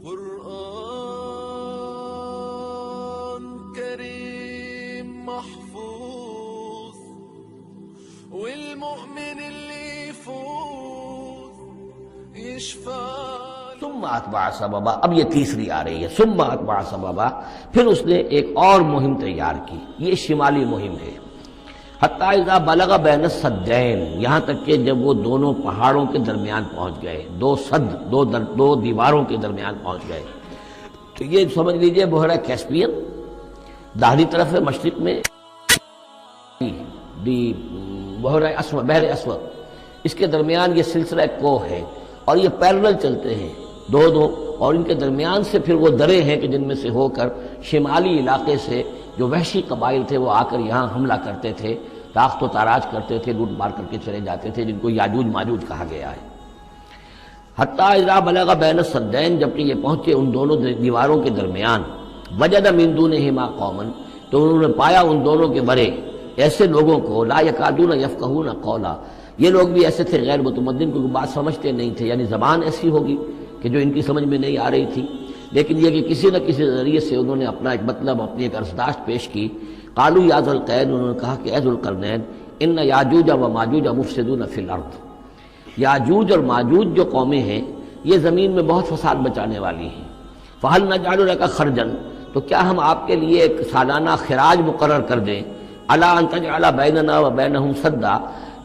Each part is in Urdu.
قرآن كريم محفوظ والمؤمن اللي يفوز يشفع. ثم اتبع سببا، اب یہ تیسری آ رہی ہے، ثم اتبع سببا، پھر اس نے ایک اور مہم تیار کی، یہ شمالی مہم ہے. حتی اذا بلغ بین السدین، یہاں تک کہ جب وہ دونوں پہاڑوں کے درمیان پہنچ گئے، دو سد، دو دیواروں کے درمیان پہنچ گئے. تو یہ سمجھ لیجئے بحیرہ کیسپیئن داہنی طرف ہے، مشرق میں بحر اسود، اس کے درمیان یہ سلسلہ کوہ ہے اور یہ پیرلل چلتے ہیں دو، اور ان کے درمیان سے پھر وہ درے ہیں کہ جن میں سے ہو کر شمالی علاقے سے جو وحشی قبائل تھے وہ آ کر یہاں حملہ کرتے تھے، تاخت و تاراج کرتے تھے، لوٹ مار کر کے چلے جاتے تھے، جن کو یاجوج ماجوج کہا گیا ہے. حتی اذا بلغ بین السدین، جبکہ یہ پہنچے ان دونوں دیواروں کے درمیان، وجد من دونہما قوما، تو انہوں نے پایا ان دونوں کے برے ایسے لوگوں کو، لا یکادون یفقہون قولا، یہ لوگ بھی ایسے تھے غیر متمدن، کیونکہ بات سمجھتے نہیں تھے، یعنی زبان ایسی ہوگی کہ جو ان کی سمجھ میں نہیں آ رہی تھی، لیکن یہ کہ کسی نہ کسی ذریعے سے انہوں نے اپنا ایک مطلب، اپنی ایک عرضداشت پیش کی. قالوا یا ذا القرنین، انہوں نے کہا کہ اے ذو القرنین، ان یاجوج و ماجوج مفسدون فی الارض، یاجوج اور ماجوج جو قومیں ہیں یہ زمین میں بہت فساد مچانے والی ہیں. فہل نجعل لک خرجا، تو کیا ہم آپ کے لیے ایک سالانہ خراج مقرر کر دیں، الی ان تجعل بیننا و بینہم سدا،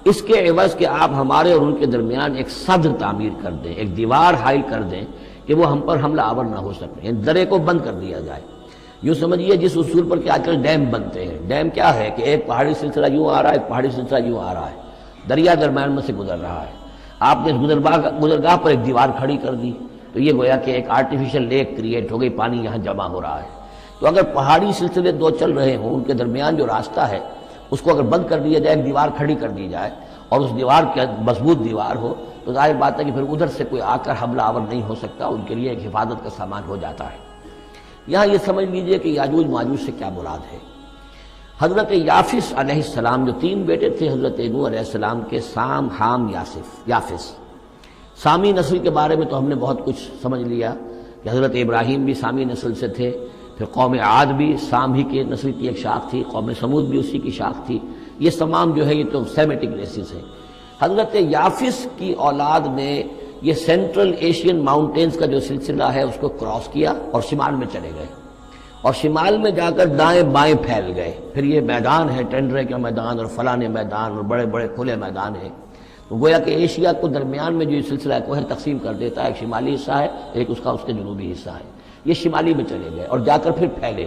اس کے عوض کہ آپ ہمارے اور ان کے درمیان ایک صد تعمیر کر دیں، ایک دیوار حائل کر دیں کہ وہ ہم پر حملہ آور نہ ہو سکے، یعنی درے کو بند کر دیا جائے. یوں سمجھیے جس اصول پر کہ آج کل ڈیم بنتے ہیں. ڈیم کیا ہے کہ ایک پہاڑی سلسلہ یوں آ رہا ہے، ایک پہاڑی سلسلہ یوں آ رہا ہے، دریا درمیان میں سے گزر رہا ہے، آپ نے گزرگاہ پر ایک دیوار کھڑی کر دی تو یہ گویا کہ ایک آرٹیفیشل لیک کریٹ ہو گئی، پانی یہاں جمع ہو رہا ہے. تو اگر پہاڑی سلسلے دو چل رہے ہوں، ان کے درمیان جو راستہ ہے اس کو اگر بند کر دیا جائے، ایک دیوار کھڑی کر دی جائے اور اس دیوار کے مضبوط دیوار ہو، تو ظاہر بات ہے کہ پھر ادھر سے کوئی آ کر حملہ آور نہیں ہو سکتا، ان کے لیے ایک حفاظت کا سامان ہو جاتا ہے. یہاں یہ سمجھ لیجئے کہ یاجوج ماجوج سے کیا مراد ہے. حضرت یافس علیہ السلام، جو تین بیٹے تھے حضرت نوح علیہ السلام کے، سام، حام، یافس. سامی نسل کے بارے میں تو ہم نے بہت کچھ سمجھ لیا کہ حضرت ابراہیم بھی سامی نسل سے تھے، پھر قوم عاد بھی سام ہی کے نسل کی ایک شاخ تھی، قوم سمود بھی اسی کی شاخ تھی. یہ تمام جو ہے یہ تو سیمیٹک ریسز ہیں. حضرت یافس کی اولاد نے یہ سینٹرل ایشین ماؤنٹینز کا جو سلسلہ ہے اس کو کراس کیا اور شمال میں چلے گئے، اور شمال میں جا کر دائیں بائیں پھیل گئے. پھر یہ میدان ہے، ٹینڈرے کا میدان اور فلانے میدان اور بڑے بڑے کھلے میدان ہیں. تو گویا کہ ایشیا کو درمیان میں جو یہ سلسلہ کوہ تقسیم کر دیتا ہے، ایک شمالی حصہ ہے، ایک اس کے جنوبی حصہ ہے. یہ شمالی میں چلے گئے اور جا کر پھر پھیلے.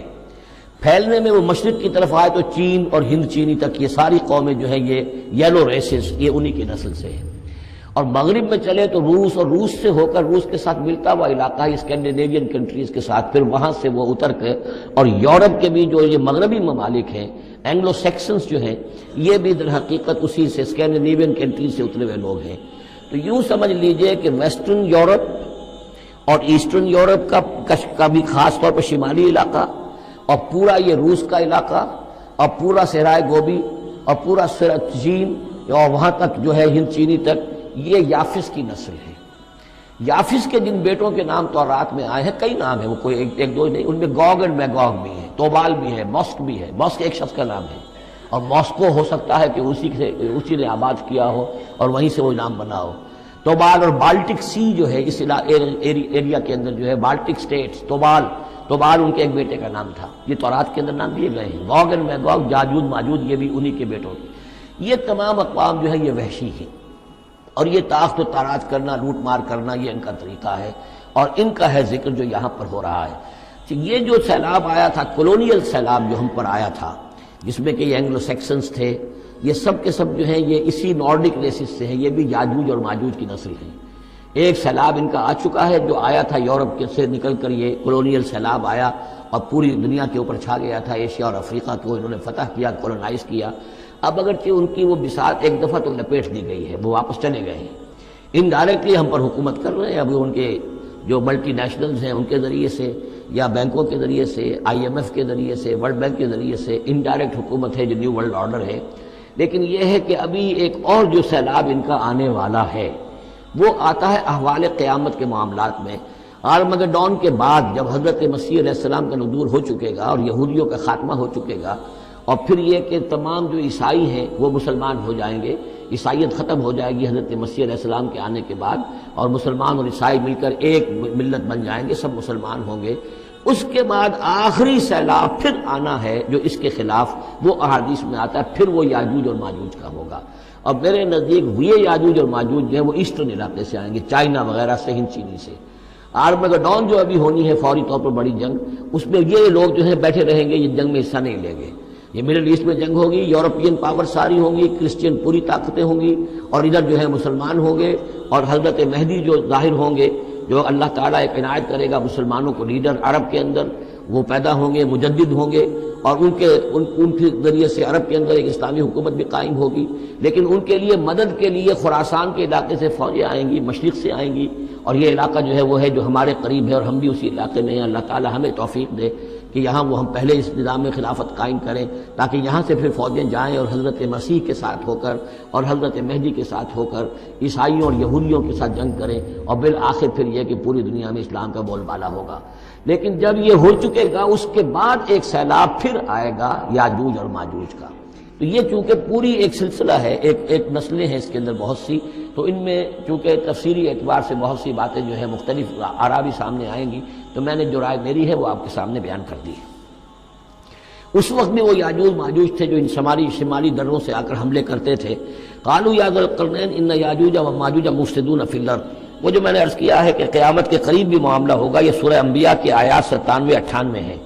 پھیلنے میں وہ مشرق کی طرف آئے تو چین اور ہند چینی تک یہ ساری قومیں جو ہیں یہ یلو ریسز، یہ انہی کی نسل سے ہیں. اور مغرب میں چلے تو روس، اور روس سے ہو کر روس کے ساتھ ملتا ہوا علاقہ ہے اسکینڈینیوین کنٹریز کے ساتھ، پھر وہاں سے وہ اتر کے اور یورپ کے بھی جو یہ مغربی ممالک ہیں، اینگلو سیکسنز جو ہیں، یہ بھی در حقیقت اسی سے اسکینڈینیوین کنٹریز سے اترے ہوئے لوگ ہیں. تو یوں سمجھ لیجئے کہ ویسٹرن یورپ اور ایسٹرن یورپ کا بھی خاص طور پر شمالی علاقہ، اور پورا یہ روس کا علاقہ، اور پورا صحرائے گوبی، اور پورا چین، اور وہاں تک جو ہے ہند چینی تک، یہ یافس کی نسل ہے. یافس کے جن بیٹوں کے نام تورات میں آئے ہیں، کئی نام ہیں، وہ کوئی ایک دو نہیں، ان میں گوگ اینڈ میگوگ بھی ہے، توبال بھی ہے، ماسک بھی ہے. ماسک ایک شخص کا نام ہے، اور ماسکو ہو سکتا ہے کہ اسی نے آباد کیا ہو اور وہیں سے وہ نام بنا ہو. توبال اور بالٹک سی جو ہے اس ایریا کے اندر جو ہے بالٹک سٹیٹس، توبال ان کے ایک بیٹے کا نام تھا. یہ تورات کے اندر نام دیے گئے ہیں. گوگ اینڈ میگوگ، یاجوج ماجوج، یہ بھی انہی کے بیٹوں کے. یہ تمام اقوام جو ہے یہ وحشی ہیں، اور یہ تاخت و تاراج کرنا، لوٹ مار کرنا، یہ ان کا طریقہ ہے، اور ان کا ہے ذکر جو یہاں پر ہو رہا ہے. یہ جو سیلاب آیا تھا، کولونیل سیلاب جو ہم پر آیا تھا، جس میں کہ یہ اینگلو سیکسنز تھے، یہ سب کے سب جو ہیں یہ اسی نارڈک ریسز سے ہیں. یہ بھی یاجوج اور ماجوج کی نسل ہیں. ایک سیلاب ان کا آ چکا ہے جو آیا تھا یورپ کے سے نکل کر، یہ کولونیل سیلاب آیا اور پوری دنیا کے اوپر چھا گیا تھا. ایشیا اور افریقہ کو انہوں نے فتح کیا، کولونائز کیا. اب اگرچہ ان کی وہ بساط ایک دفعہ تو لپیٹ دی گئی ہے، وہ واپس چلے گئے ہیں، انڈائریکٹلی ہم پر حکومت کر رہے ہیں. ابھی ان کے جو ملٹی نیشنلز ہیں ان کے ذریعے سے، یا بینکوں کے ذریعے سے، IMF کے ذریعے سے، ورلڈ بینک کے ذریعے سے انڈائریکٹ حکومت ہے جو نیو ورلڈ آرڈر ہے. لیکن یہ ہے کہ ابھی ایک اور جو سیلاب ان کا آنے والا ہے وہ آتا ہے احوال قیامت کے معاملات میں. آرمگڈون کے بعد جب حضرت مسیح علیہ السلام کا نزول ہو چکے گا اور یہودیوں کا خاتمہ ہو چکے گا، اور پھر یہ کہ تمام جو عیسائی ہیں وہ مسلمان ہو جائیں گے، عیسائیت ختم ہو جائے گی حضرت مسیح علیہ السلام کے آنے کے بعد، اور مسلمان اور عیسائی مل کر ایک ملت بن جائیں گے، سب مسلمان ہوں گے۔ اس کے بعد آخری سیلاب پھر آنا ہے جو اس کے خلاف، وہ احادیث میں آتا ہے، پھر وہ یاجوج اور ماجوج کا ہوگا۔ اور میرے نزدیک یہ یاجوج اور ماجوج جو ہے وہ ایسٹرن علاقے سے آئیں گے، چائنا وغیرہ سے، ہند چینی سے۔ آرمگڈون جو ابھی ہونی ہے فوری طور پر بڑی جنگ، اس میں یہ لوگ جو ہیں بیٹھے رہیں گے، یہ جنگ میں حصہ نہیں لیں گے۔ یہ مڈل ایسٹ میں جنگ ہوگی، یورپین پاور ساری ہوں گی، کرسچین پوری طاقتیں ہوں گی، اور ادھر جو ہے مسلمان ہوں گے، اور حضرت مہدی جو ظاہر ہوں گے، جو اللہ تعالیٰ ایک عنایت کرے گا مسلمانوں کو لیڈر عرب کے اندر، وہ پیدا ہوں گے، مجدد ہوں گے، اور ان کے ذریعے سے عرب کے اندر ایک اسلامی حکومت بھی قائم ہوگی۔ لیکن ان کے لیے مدد کے لیے خراسان کے علاقے سے فوجیں آئیں گی، مشرق سے آئیں گی، اور یہ علاقہ جو ہے وہ ہے جو ہمارے قریب ہے، اور ہم بھی اسی علاقے میں ہیں۔ اللہ تعالیٰ ہمیں توفیق دے کہ یہاں وہ ہم پہلے اس نظام میں خلافت قائم کریں، تاکہ یہاں سے پھر فوجیں جائیں اور حضرت مسیح کے ساتھ ہو کر اور حضرت مہدی کے ساتھ ہو کر عیسائیوں اور یہودیوں کے ساتھ جنگ کریں، اور بالآخر پھر یہ کہ پوری دنیا میں اسلام کا بول بالا ہوگا۔ لیکن جب یہ ہو چکے گا، اس کے بعد ایک سیلاب پھر آئے گا یاجوج اور ماجوج کا۔ تو یہ چونکہ پوری ایک سلسلہ ہے، ایک نسلیں ہیں اس کے اندر بہت سی، تو ان میں چونکہ تفسیری اعتبار سے بہت سی باتیں جو ہے مختلف آراء بھی سامنے آئیں گی، تو میں نے جو رائے میری ہے وہ آپ کے سامنے بیان کر دی ہے۔ اس وقت میں وہ یاجوج ماجوج تھے جو ان شمالی دروں سے آ کر حملے کرتے تھے۔ قالوا یا ذا القرنین ان یاجوج و ماجوج مفسدون فی الارض، وہ جو میں نے عرض کیا ہے کہ قیامت کے قریب بھی معاملہ ہوگا، یہ سورہ انبیاء کی آیات 97-98 ہے۔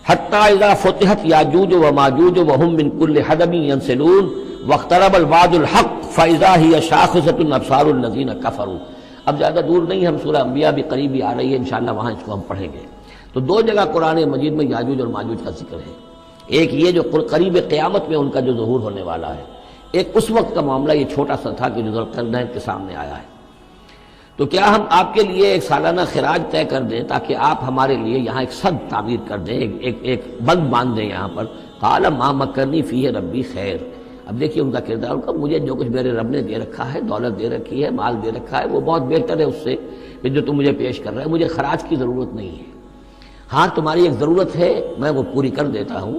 حتی اذا فتحت یاجوج و ماجوج وهم من کل حدب ینسلون واقترب الوعد الحق فاذا هی شاخصۃ ابصار الذین کفروا۔ اب زیادہ دور نہیں، ہم سورہ انبیاء بھی قریب ہی آ رہی ہے، انشاءاللہ وہاں اس کو ہم پڑھیں گے۔ تو دو جگہ قرآن مجید میں یاجوج اور ماجوج کا ذکر ہے، ایک یہ جو قریب قیامت میں ان کا جو ظہور ہونے والا ہے، ایک اس وقت کا معاملہ یہ چھوٹا سا تھا کہ جو ذوالقرنین کے سامنے آیا ہے۔ تو کیا ہم آپ کے لیے ایک سالانہ خراج طے کر دیں تاکہ آپ ہمارے لیے یہاں ایک سد تعمیر کر دیں، ایک بند باندھ دیں یہاں پر؟ قال ما مکنی فیہ ربی خیر۔ اب دیکھیے ان کا کردار، ان کا مجھے جو کچھ میرے رب نے دے رکھا ہے، دولت دے رکھی ہے، مال دے رکھا ہے، وہ بہت بہتر ہے اس سے کہ جو تم مجھے پیش کر رہے ہیں، مجھے خراج کی ضرورت نہیں ہے۔ ہاں تمہاری ایک ضرورت ہے، میں وہ پوری کر دیتا ہوں۔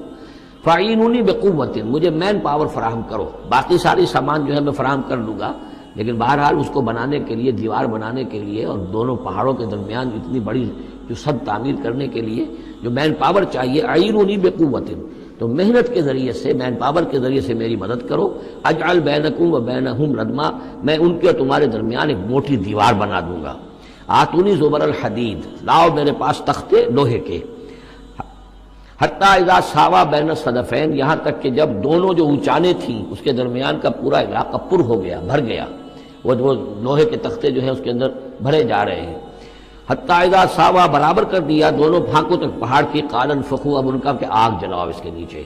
فاعینونی بقوت، مجھے مین پاور فراہم کرو، باقی ساری سامان جو ہے میں فراہم کر لوں گا، لیکن بہرحال اس کو بنانے کے لیے، دیوار بنانے کے لیے اور دونوں پہاڑوں کے درمیان اتنی بڑی جو سد تعمیر کرنے کے لیے جو مین پاور چاہیے، اعینونی بقوت، تو محنت کے ذریعے سے، مین پاور کے ذریعے سے میری مدد کرو۔ اجعل بینکم و بینہم ردما، میں ان کے اور تمہارے درمیان ایک موٹی دیوار بنا دوں گا۔ آتونی زبر الحدید، لاؤ میرے پاس تختے لوہے کے۔ حتی اذا ساوا بین الصدفین، یہاں تک کہ جب دونوں جو اونچانے تھیں اس کے درمیان کا پورا علاقہ پر ہو گیا، بھر گیا، وہ لوہے کے تختے جو ہیں اس کے اندر بھرے جا رہے ہیں۔ حتی اذا ساوا، برابر کر دیا دونوں پھانکوں تک پہاڑ کی، قال انفخوا، اب ان کا کہ آگ جلاؤ اس کے نیچے،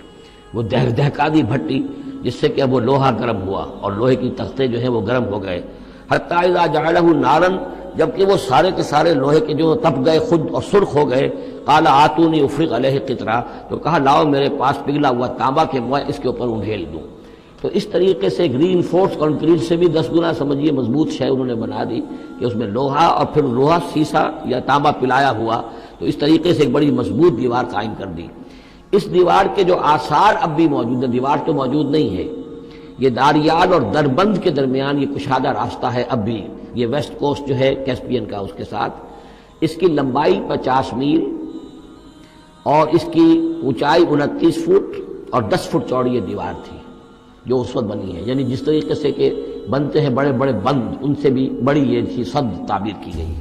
وہ دہکا دی بھٹی جس سے کہ اب وہ لوہا گرم ہوا اور لوہے کی تختے جو ہیں وہ گرم ہو گئے۔ حتی اذا جعلہ نارا، جبکہ وہ سارے کے سارے لوہے کے جو تپ گئے خود اور سرخ ہو گئے۔ قال آتونی افرغ علیہ قطرہ، تو کہا لاؤ میرے پاس پگھلا ہوا تانبا کہ میں اس کے اوپر انڈھیل دوں۔ تو اس طریقے سے ری انفورس کنکریٹ سے بھی 10 گنا سمجھیے مضبوط شے انہوں نے بنا دی کہ اس میں لوہا اور پھر لوہا سیسا یا تانبا پلایا ہوا، تو اس طریقے سے ایک بڑی مضبوط دیوار قائم کر دی۔ اس دیوار کے جو آثار اب بھی موجود ہیں، دیوار تو موجود نہیں ہے، یہ داریال اور دربند کے درمیان یہ کشادہ راستہ ہے اب بھی، یہ ویسٹ کوسٹ جو ہے کیسپین کا، اس کے ساتھ اس کی لمبائی 50 میل اور اس کی اونچائی 29 فٹ اور 10 فٹ چوڑی یہ دیوار تھی جو اس وقت بنی ہے۔ یعنی جس طریقے سے کہ بنتے ہیں بڑے بڑے بند، ان سے بھی بڑی یہ تھی سد تعبیر کی گئی۔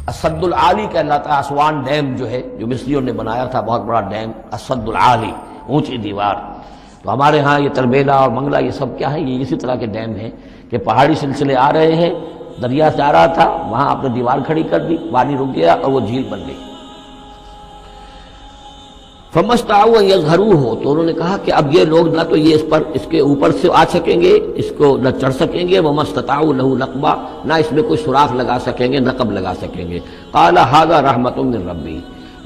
السد العالی کہلاتا ہے، اسوان ڈیم جو ہے جو مصریوں نے بنایا تھا، بہت بڑا ڈیم، السد العالی، اونچی دیوار۔ تو ہمارے ہاں یہ تربیلا اور منگلا یہ سب کیا ہے، یہ اسی طرح کے ڈیم ہیں کہ پہاڑی سلسلے آ رہے ہیں، دریا سے آ رہا تھا، وہاں آپ نے دیوار کھڑی کر دی، پانی رک گیا اور وہ جھیل بن گئی۔ فَمَسْتَعُوا أَن يَظْهَرُوهُ، تو انہوں نے کہا کہ اب یہ لوگ نہ تو یہ اس کے اوپر سے آ سکیں گے، اس کو نہ چڑھ سکیں گے، وَمَا اسْتَطَاعُوا لَهُ نَقْبًا، نہ اس میں کوئی سوراخ لگا سکیں گے، نقب لگا سکیں گے۔ قَالَ هَذَا رَحْمَةٌ مِّن رَّبِّي،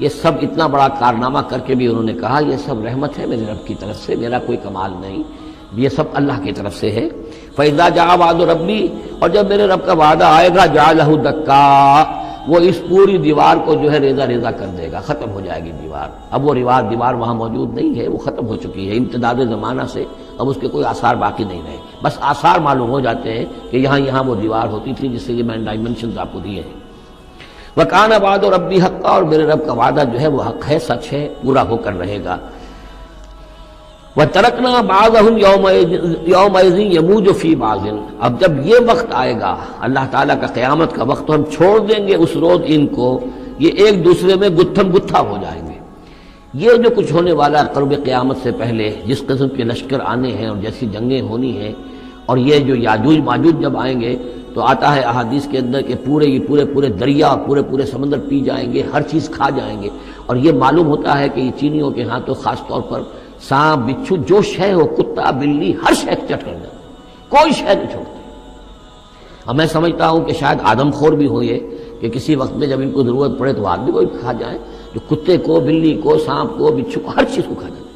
یہ سب اتنا بڑا کارنامہ کر کے بھی انہوں نے کہا یہ سب رحمت ہے میرے رب کی طرف سے، میرا کوئی کمال نہیں، یہ سب اللہ کی طرف سے ہے۔ فَإِذَا جَاءَ وَعْدُ رَبِّي، اور جب میرے رب کا وعدہ آئے گا، جَعَلَهُ دَكَّاء، وہ اس پوری دیوار کو جو ہے ریزہ ریزہ کر دے گا، ختم ہو جائے گی دیوار۔ اب وہ دیوار وہاں موجود نہیں ہے، وہ ختم ہو چکی ہے امتداد زمانہ سے، اب اس کے کوئی آثار باقی نہیں رہے، بس آثار معلوم ہو جاتے ہیں کہ یہاں وہ دیوار ہوتی تھی، جس سے یہ میں نے ڈائمنشنز آپ کو دیے ہیں۔ وَكَانَ وَعْدُ رَبِّي حَقًّا، اور میرے رب کا وعدہ جو ہے وہ حق ہے، سچ ہے، پورا ہو کر رہے گا۔ وَتَرَكْنَا بَعْضَهُمْ يَوْمَئِذٍ يَمُوجُ فِي بَعْضٍ، اب جب یہ وقت آئے گا اللہ تعالیٰ کا قیامت کا وقت، تو ہم چھوڑ دیں گے اس روز ان کو، یہ ایک دوسرے میں گتھم گتھا ہو جائیں گے۔ یہ جو کچھ ہونے والا قرب قیامت سے پہلے جس قسم کے لشکر آنے ہیں اور جیسی جنگیں ہونی ہیں، اور یہ جو یاجوج ماجوج جب آئیں گے تو آتا ہے احادیث کے اندر کہ پورے دریا، پورے سمندر پی جائیں گے، ہر چیز کھا جائیں گے، اور یہ معلوم ہوتا ہے کہ یہ چینیوں کے ہاں تو خاص طور پر سانپ بچھو جو شے ہو، کتا بلی، ہر شے چٹ کر جاتے، کوئی شے نہیں چھوڑتے۔ اب میں سمجھتا ہوں کہ شاید آدم خور بھی ہو یہ کہ کسی وقت میں جب ان کو ضرورت پڑے تو آدمی کو بھی کھا جائیں، جو کتے کو، بلی کو، سانپ کو، بچھو کو، ہر چیز کو کھا جائے۔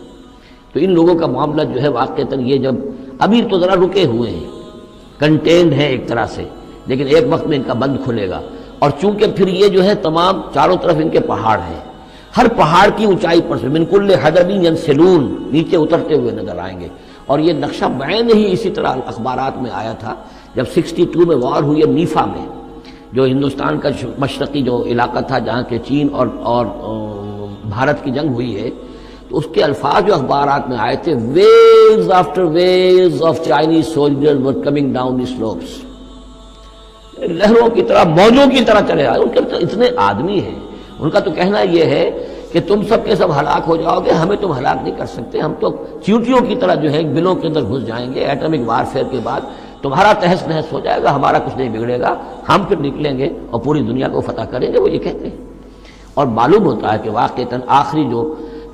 تو ان لوگوں کا معاملہ جو ہے واقعتاً یہ جب ابھی تو ذرا رکے ہوئے ہیں، کنٹینڈ ہے ایک طرح سے، لیکن ایک وقت میں ان کا بند کھلے گا، اور چونکہ پھر یہ جو ہے تمام چاروں طرف ان کے پہاڑ ہیں، ہر پہاڑ کی اونچائی پر سے من کل حدب ینسلون نیچے اترتے ہوئے نظر آئیں گے۔ اور یہ نقشہ بعین ہی اسی طرح اخبارات میں آیا تھا جب 62 میں وار ہوئی ہے نیفا میں، جو ہندوستان کا مشرقی جو علاقہ تھا جہاں کے چین اور بھارت کی جنگ ہوئی ہے، تو اس کے الفاظ جو اخبارات میں آئے تھے، waves after waves of Chinese soldiers were coming down the slopes, لہروں کی طرح، موجوں کی طرح چلے آئے۔ ان کے اتنے آدمی ہیں، ان کا تو کہنا یہ ہے کہ تم سب کے سب ہلاک ہو جاؤ گے، ہمیں تم ہلاک نہیں کر سکتے، ہم تو چیونٹیوں کی طرح جو ہے بلوں کے اندر گھس جائیں گے، ایٹمک وارفیئر کے بعد تمہارا تہس نہس ہو جائے گا، ہمارا کچھ نہیں بگڑے گا، ہم پھر نکلیں گے اور پوری دنیا کو فتح کریں گے، وہ یہ کہتے ہیں۔ اور معلوم ہوتا ہے کہ واقعتاً آخری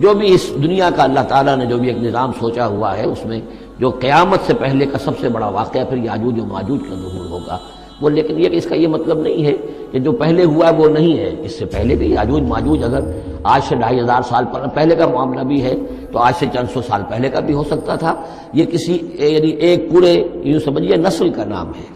جو بھی اس دنیا کا اللہ تعالیٰ نے جو بھی ایک نظام سوچا ہوا ہے، اس میں جو قیامت سے پہلے کا سب سے بڑا واقعہ پھر یاجوج و ماجوج کا ظہور ہوگا وہ، لیکن یہ اس کا یہ مطلب نہیں ہے کہ جو پہلے ہوا ہے وہ نہیں ہے، اس سے پہلے بھی یاجوج ماجوج اگر آج سے 2500 سال پہلے کا معاملہ بھی ہے تو آج سے چند سو سال پہلے کا بھی ہو سکتا تھا۔ یہ کسی یعنی ایک پورے یوں سمجھیے نسل کا نام ہے۔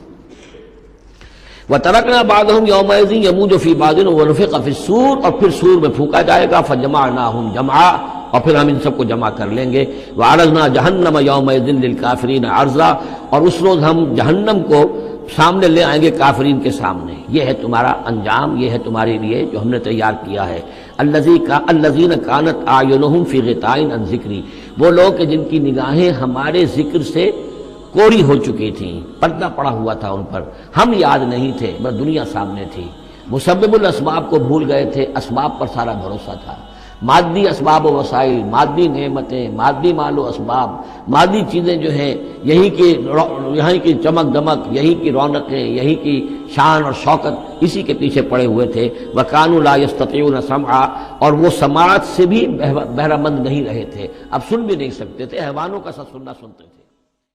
وَتَرَكْنَا بَعْضَهُمْ يَوْمَئِذٍ يَمُوجُ فِي بَعْضٍ وَنُفِخَ فِي الصُّورِ، اور پھر سور میں پھونکا جائے گا، فَجَمَعْنَاهُمْ جَمْعًا، اور پھر ہم ان سب کو جمع کر لیں گے۔ وَعَرَضْنَا جَهَنَّمَ يَوْمَئِذٍ لِلْكَافِرِينَ عَرْضًا، اور اس روز ہم جہنم کو سامنے لے آئیں گے کافرین کے سامنے۔ یہ ہے تمہارا انجام، یہ ہے تمہارے لیے جو ہم نے تیار کیا ہے۔ الذین کانت اعینہم فی غطاء عن ذکری، وہ لوگ کہ جن کی نگاہیں ہمارے ذکر سے کوری ہو چکی تھیں، پردہ پڑا ہوا تھا ان پر، ہم یاد نہیں تھے، بس دنیا سامنے تھی، مسبب الاسباب کو بھول گئے تھے، اسباب پر سارا بھروسہ تھا، مادی اسباب و وسائل، مادی نعمتیں، مادی مال و اسباب، مادی چیزیں جو ہیں، یہیں کی چمک دمک، یہیں کی رونقیں، یہیں کی شان اور شوکت، اسی کے پیچھے پڑے ہوئے تھے۔ وَكَانُوا لَا يَسْتَطِيعُونَ سَمْعًا، اور وہ سماعت سے بھی بہرہ مند نہیں رہے تھے، اب سن بھی نہیں سکتے تھے، حیوانوں کا سا سننا سنتے تھے۔